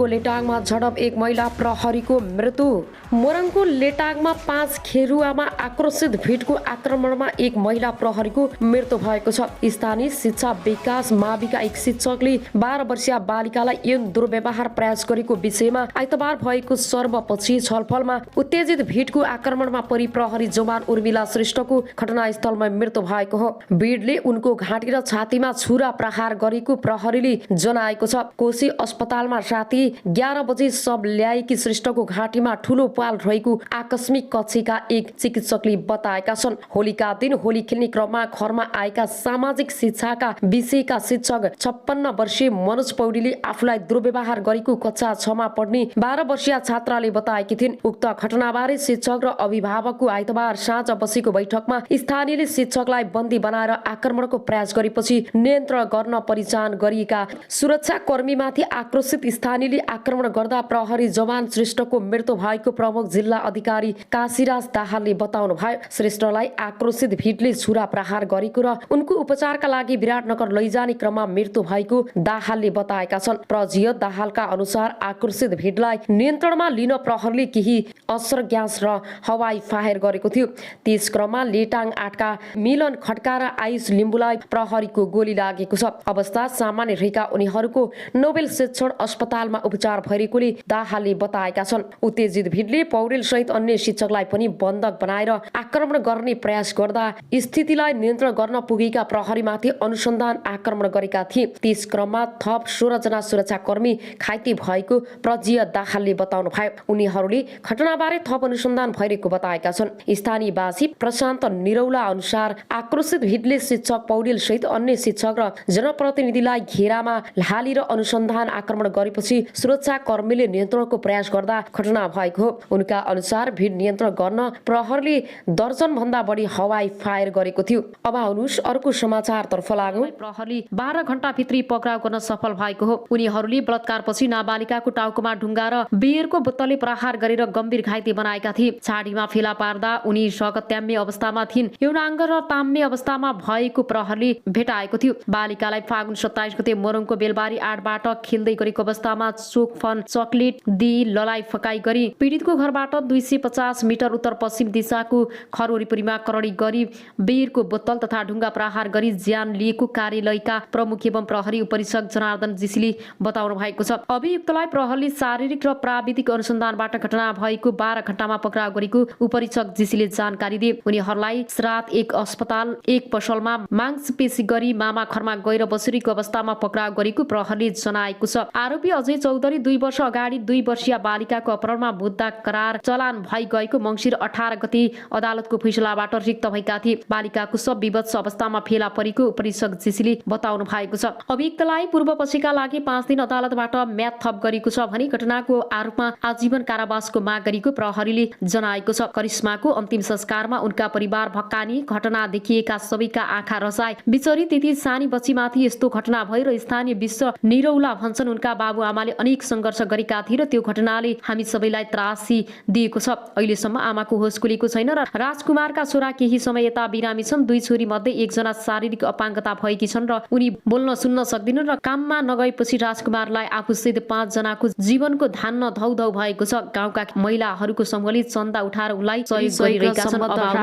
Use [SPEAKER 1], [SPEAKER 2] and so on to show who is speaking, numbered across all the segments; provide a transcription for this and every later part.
[SPEAKER 1] लेटाङमा झडप, एक महिला प्रहरीको मृत्यु। मोरङको लेटाङमा 5 खेरुवामा आक्रोशित भिडको आक्रमणमा एक महिला प्रहरीको मृत्यु भएको छ। स्थानीय शिक्षा विकास माविका एक शिक्षकले 12 वर्षीय बालिकालाई यौन दुर्व्यवहार प्रयास गरेको विषयमा आइतबार भएको सर्वपक्षीय छलफलमा उत्तेजित भिडको आक्रमणमा परि प्रहरी जवान उर्मिला श्रेष्ठको घटनास्थलमा मृत्यु भएको हो। भिडले उनको घाँटी र छातीमा छुरा प्रहार गरेको प्रहरीले जनाएको छ। कोशी अस्पतालमा राति 11 बजे शव ल्याएकी श्रेष्ठको घाँटीमा ठूलो पाल रहेको आकस्मिक कक्षीका एक चिकित्सकले बताएका छन्। होलीका दिन होली खेल्ने क्रममा घरमा आएका सामाजिक शिक्षाका विषयका शिक्षक 56 वर्षीय मनोज पौडेलले आफूलाई दुर्व्यवहार गरेको कक्षा 6 मा पढ्ने 12 वर्षीय छात्राले बताएकी थिइन्। उक्त घटनाबारे शिक्षक र अभिभावकको आइतबार साँझ बसेको बैठकमा स्थानीयले शिक्षकलाई बन्दी बनाएर आक्रमणको प्रयास गरेपछि नियन्त्रण गर्न परिचालन गरिएका सुरक्षा कर्मीमाथि आक्रोशित स्थानीयले आक्रमण गर्दा प्रहरी जवान श्रेष्ठको मृत्यु भएको प्रमुख जिल्ला अधिकारी काशीराज दाहालले बताउनु भयो। श्रेष्ठलाई आक्रोशित भिडले छुरा प्रहार गरेको र उनको उपचारका लागि विराटनगर लैजाने क्रममा मृत्यु भएको दाहालले बताएका छन्। प्रजिय दाहालका अनुसार आक्रोशित भिडलाई नियन्त्रणमा लिन प्रहरीले केही अस्त्र ग्यास र हवाई फायर गरेको थियो। त्यस क्रममा लेटाङ 8का मिलन खड्का र आयुष लिम्बुलाई प्रहरीको गोली लागेको छ। अवस्था सामान्य रहेका उनीहरूको नोबेल शिक्षण अस्पतालमा उपचार भइरहेकोले दाहालले बताएका छन्। उत्तेजित भिडले पौडेल सहित अन्य शिक्षकलाई पनि बन्धक बनाएर आक्रमण गर्ने प्रयास गर्दा स्थितिलाई नियन्त्रण गर्न पुगेका प्रहरीमाथि अनुसन्धान आक्रमण गरेका थिए। त्यस क्रममा थप 16 जना सुरक्षाकर्मी घाइते भएको प्रजिय दाहालले बताउनु भयो। उनीहरूले घटनाबारे थप अनुसन्धान भइरहेको बताएका छन्। स्थानीयवासी प्रशान्त निरौला अनुसार आक्रोशित भिडले शिक्षक पौडेल सहित अन्य शिक्षक र जनप्रतिनिधिलाई घेरामा हालेर अनुसन्धान आक्रमण गरेपछि सुरक्षा कर्मीले नियन्त्रणको प्रयास गर्दा घटना भएको हो। उनका अनुसार भिड नियन्त्रण गर्न प्रहरीले दर्जन भन्दा बढी हवाई फायर गरेको थियो। अब आउनुस् अर्को समाचारतर्फ लागौं। प्रहरीले 12 घण्टा भित्री पक्राउ गर्न सफल भएको हो। उनीहरूले बलात्कारपछि नाबालिकाको टाउकोमा ढुङ्गा र बियरको बोतलले प्रहार गरेर गम्भीर घाइते बनाएका थिए। छाडीमा फेला पार्दा उनी सकत्याम्य अवस्थामा थिइन्। यौनाङ्ग र ताम्य अवस्थामा भएको प्रहरीले भेटाएको थियो। बालिकालाई फागुन 27 गते मोरङको बेलबारी 8 बाट खेल्दै गरेको अवस्थामा चोकफन चकलेट दिई ललाई फकाई गरी पीडितको घरबाट 250 मिटर उत्तर पश्चिम दिशाको घर वरिपरिमा करडी गरी बियरको बोतल तथा ढुङ्गा प्रहार गरी ज्यान लिएको कार्यालयका प्रमुख एवं प्रहरी उपरीक्षक जनार्दन जीसीले बताउनु भएको छ। अभियुक्तलाई प्रहरीले शारीरिक र प्राविधिक अनुसन्धानबाट घटना भएको 12 घण्टामा पक्राउ गरेको उपरीक्षक जीसीले जानकारी दिए। उनीहरूलाई श्राद्ध एक अस्पताल एक पसलमा मांसपेशी गरी मामा घरमा गएर बसिरहेको अवस्थामा पक्राउ गरेको प्रहरीले जनाएको छ। आरोपी अजय चौधरी 2 वर्ष अगाडि 2 वर्षीय बालिकाको अपहरणमा मुद्दा करार चलान भई गएको मङ्सिर 18 गते अदालतको फैसलाबाट रिक्त भएका थिए। बालिकाको सब विवश अवस्थामा फेला परेको उपरीक्षक जीसीले बताउनु भएको छ। अभियुक्तलाई पूर्व पक्षका लागि 5 दिन अदालतबाट म्याद थप गरेको छ भने घटनाको आरोपमा आजीवन कारावासको माग गरेको प्रहरीले जनाएको छ। करिश्माको अन्तिम संस्कारमा उनका परिवार भक्कानी घटना देखिएका सबैका आँखा रसाए। बिचरी त्यति सानी बच्चीमाथि यस्तो घटना भएर स्थानीय विश्व निरौला भन्छन्। उनका बाबुआमाले अनेक सङ्घर्ष गरेका थिए र त्यो घटनाले हामी सबैलाई त्रासी दिएको छ। अहिलेसम्म आमाको होस खुलेको छैन र राजकुमारका छोरा केही समय यता बिरामी छन्। 2 छोरी मध्ये एकजना शारीरिक अपाङ्गता भएकी छन् र उनी बोल्न सुन्न सक्दिनन् र काममा नगएपछि राजकुमारलाई आफूसहित 5 जनाको जीवनको धान्न धौधौ भएको छ। गाउँका महिलाहरूको समूहले चन्दा उठाएर उनलाई सहयोग गरिरहेका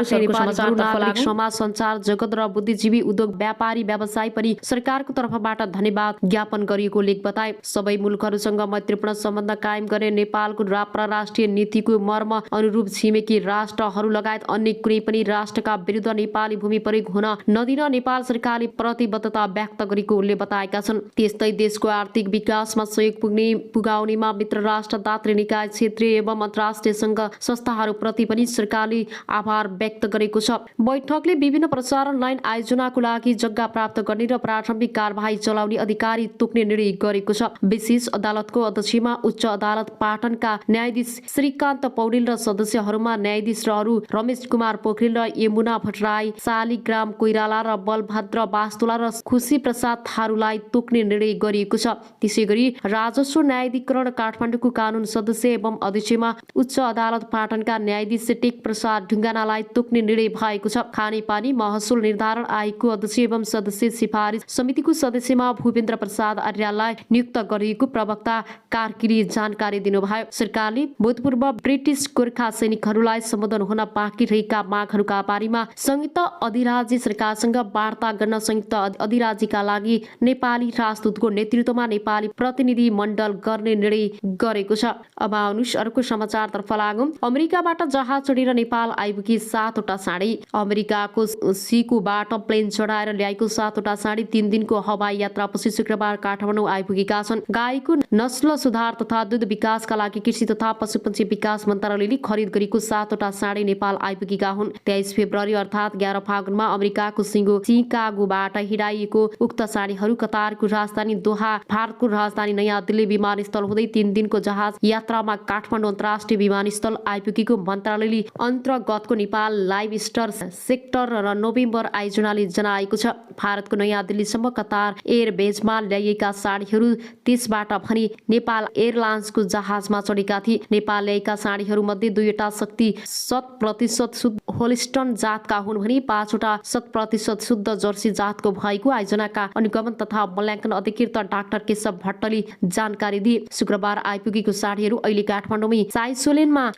[SPEAKER 1] छन्। समाज सञ्चार जगत र बुद्धिजीवी उद्योग व्यापारी व्यवसाय पनि सरकारको तर्फबाट धन्यवाद ज्ञापन गरिएको लेख बताए। सबै मुलुकहरूसँग मैत्रीपूर्ण सम्बन्ध कायम गर्ने नेपालको परराष्ट्रिय नीतिको मर्म अनुरूप छिमेकी राष्ट्रहरू लगायत अन्य कुनै पनि राष्ट्रका विरुद्ध नेपाली भूमि प्रयोग हुन नदिन नेपाल सरकारले प्रतिबद्धता व्यक्त गरेको उनले बताएका छन्। त्यस्तै देशको आर्थिक विकासमा सहयोग पुगाउनेमा मित्र राष्ट्र दात्री निकाय क्षेत्रीय एवं अन्तर्राष्ट्रिय संघ संस्थाहरूप्रति पनि सरकारले आभार व्यक्त गरेको छ। बैठकले विभिन्न प्रसारण लाइन आयोजनाको लागि जग्गा प्राप्त गर्ने र प्रारम्भिक कारबाही चलाउने अधिकारी तोक्ने निर्णय गरेको छ। विशेष अदालतको अध्यक्षमा उच्च अदालत पाटनका न्यायाधीश श्रीकान्त पौडेल र सदस्यहरूमा न्यायाधीशहरू रमेश कुमार पोखरेल र यमुना भट्टराई, शालिग्राम कोइराला र बलभद्र वास्तुला र खुशी प्रसाद थारूलाई तोक्ने निर्णय गरिएको छ। त्यसैगरी राजस्व न्यायाधिकरण काठमाडौँको कानून सदस्य एवं अध्यक्षमा उच्च अदालत पाटनका न्यायाधीश टेक प्रसाद ढुङ्गानालाई तोक्ने निर्णय भएको छ। खानेपानी महसुल निर्धारण आयोगको अध्यक्ष एवं सदस्य सिफारिस समितिको सदस्यमा भूपेन्द्र प्रसाद आर्यलाई नियुक्त गरिएको प्रवक्ता गोर्खा कारगिरी जानकारी दिनुभयो। सरकारले भूतपूर्व ब्रिटिश गोर्खा सैनिकहरूलाई सम्बोधन हुन बाँकी रहेका मागहरूका बारेमा संयुक्त अधिराज्य सरकारसँग वार्ता गर्न संयुक्त अधिराज्यका लागि नेपाली राजदूतको नेतृत्वमा नेपाली प्रतिनिधि मण्डल गर्ने निर्णय गरेको छ। अब आउनुहोस् अर्को समाचारतर्फ लागौं। अमेरिकाबाट जहाज चढेर नेपाल आइपुगी 7वटा साडी। अमेरिकाको सिकुबाट प्लेन चढाएर ल्याएको 7वटा साडी 3 दिनको हवाई यात्रापछि शुक्रबार काठमाडौँ आइपुगेका छन्। गाईको नस्ल सुधार तथा दूध विकासका लागि कृषि तथा पशुपक्षी विकास मन्त्रालयले खरिद गरेको 7वटा साडी नेपाल आइपुगेका हुन्। 23 फेब्रुअरी अर्थात् 11 फागुनमा अमेरिकाको सिकागोबाट हिँडाइएको उक्त साडीहरू कतारको राजधानी दोहा, भारतको राजधानी नयाँ दिल्ली विमानस्थल हुँदै 3 दिनको जहाज यात्रामा काठमाडौँ अन्तर्राष्ट्रिय विमानस्थल आइपुगेको मन्त्रालयले अन्तर्गतको नेपाल लाइभ स्टर सेक्टर र नोभेम्बर आयोजनाले जनाएको छ। भारतको नयाँ दिल्लीसम्म कतार एयरवेजमा ल्याइएका साडीहरू त्यसबाट भने नेपाल एयरलाइन्सको जहाजमा चढेका थिए। नेपाल ल्याएका साडीहरू मध्ये 2वटा शक्ति 100% शुद्ध होलिस्टन जातका हुन् भने 5वटा 100% शुद्ध जर्सी जातको भएको आयोजनाका अनुगमन तथा मूल्याङ्कन अधिकृत डाक्टर केशव भट्टले जानकारी दिए। शुक्रबार आइपुगेको साडीहरू अहिले काठमाडौँमै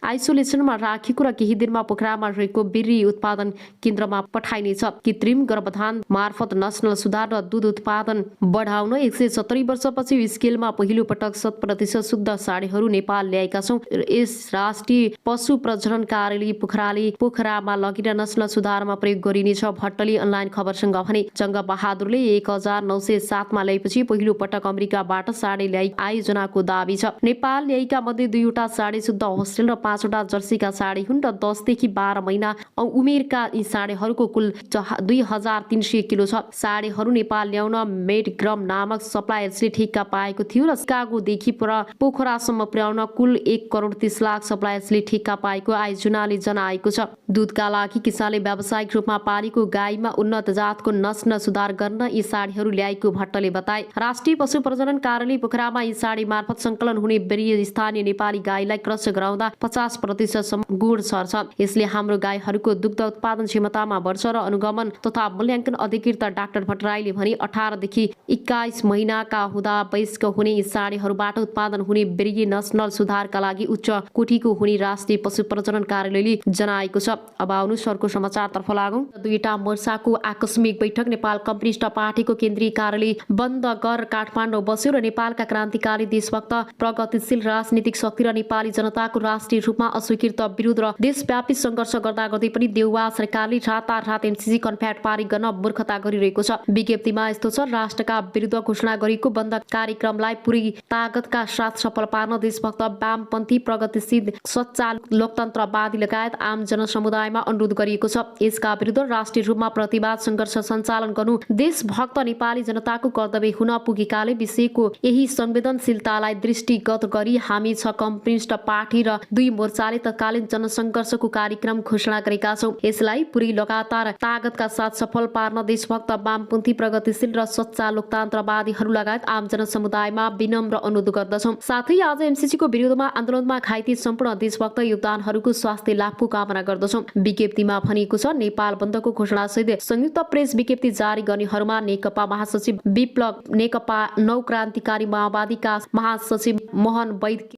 [SPEAKER 1] आइसोलेसनमा राखेको र केही दिनमा पोखरामा रहेको बिर्री उत्पादन केन्द्रमा पठाइनेछ। कृत्रिम गर्भधान मार्फत नस्ल सुधार र दूध उत्पादन बढाउन 170 वर्षपछि स्केलमा पहिलो पटक 100% शुद्ध साडीहरू नेपाल ल्याएका छौं। यस राष्ट्रिय पशु प्रजनन कार्यालय पोखरामा लगेर नस्ल सुधारमा प्रयोग गरिनेछ। भट्टले अनलाइन खबरसँग भने जङ्ग बहादुरले 1907 मा ल्याएपछि पहिलो पटक अमेरिकाबाट साडी ल्याई आयोजनाको दाबी छ। नेपाल ल्याएका मध्ये 2वटा साडी शुद्ध होस्टेल र 5वटा जर्सीका साडी हुन् र 10 देखि 12 महिना उमेरका यी साडीहरूको कुल 2300 किलो छ। साडीहरू नेपाल ल्याउन मेडग्रम नामक सप्लायर्सले ठेक्का पाएको थियो र सिकागोदेखि पोखरासम्म पुर्याउन कुल 1,30,00,000 सप्लायर्सले ठेक्का पाएको आयोजनाले जनाएको छ। दूधका लागि किसानले व्यावसायिक रूपमा पालेको गाईमा उन्नत जातको नस्ल सुधार गर्न यी साडीहरू ल्याएको भट्टले बताए। राष्ट्रिय पशु प्रजनन कार्यालय पोखरामा यी साडी मार्फत संकलन हुने बेरिय स्थानीय नेपाली गाईलाई क्रस गराउँदा 50% सम्म गुण सर्छ। यसले हाम्रो गाईहरूको दुग्ध उत्पादन क्षमतामा बढ्छ र अनुगमन तथा मूल्याङ्कन अधिकृत डाक्टर भट्टराईले भने 18 देखि 21 महिनाका हुँदा वयस्क हुने यी साडीहरूबाट उत्पादन हुने बेरिय नस्ल सुधारका लागि उच्च कोटिको हुने राष्ट्रिय पशु प्रजनन कार्यालयले जनाएको छ। अब आउनुहोस् अर्को समाचारतर्फ लागौं। 2वटा मोर्चाको आकस्मिक बैठक। नेपाल कम्युनिस्ट पार्टीको केन्द्रीय कार्यालय बन्द गर काठमाडौँ बस्यो र नेपालका क्रान्तिकारी देशभक्त प्रगतिशील राजनीतिक शक्ति र नेपाली जनताको राष्ट्रिय रूपमा अस्वीकृत विरोध र देशव्यापी सङ्घर्ष गर्दा गर्दै पनि देउवा सरकारले रातारात एमसीसी कन्फ्याट पारित गर्न मूर्खता गरिरहेको छ। विज्ञप्तिमा यस्तो छ, राष्ट्रका विरुद्ध घोषणा गरिएको बन्द कार्यक्रमलाई पुरै तागतका साथ सफल पार्न देशभक्त वामपन्थी प्रगतिशील सच्चा लोकतन्त्रवादी लगायत आम जनसमुदायमा अनुरोध गरिएको छ। यसका विरुद्ध राष्ट्रिय रूपमा प्रतिवाद सङ्घर्ष सञ्चालन गर्नु देशभक्त नेपाली जनताको कर्तव्य हुन पुगेकाले विषयको यही संवेदनशीलतालाई दृष्टिगत गरी हामी 6 कम्युनिस्ट पार्टी र 2 मोर्चाले तत्कालीन जनसङ्घर्षको कार्यक्रम घोषणा गरेका छौं। यसलाई पुरै लगातार तागतका साथ सफल पार्न देशभक्त वामपन्थी प्रगतिशील र सच्चा लोकतन्त्रवादीहरू लगायत आम जनसमुदायमा विनम्र अनुरोध गर्दछौं। साथै आज एमसीसीको विरोधमा आन्दोलनमा घाइते सम्पूर्ण देशभक्त योगदानहरूको स्वास्थ्य लाभको कामना गर्दछौं। विज्ञप्तिमा भनिएको छ, नेपाल बन्दको घोषणासहित संयुक्त प्रेस विज्ञप्ति जारी गर्नेहरूमा नेकपा महासचिव विप्लव, नेकपा नौ क्रान्तिकारी माओवादीका महासचिव मोहन वैद्य,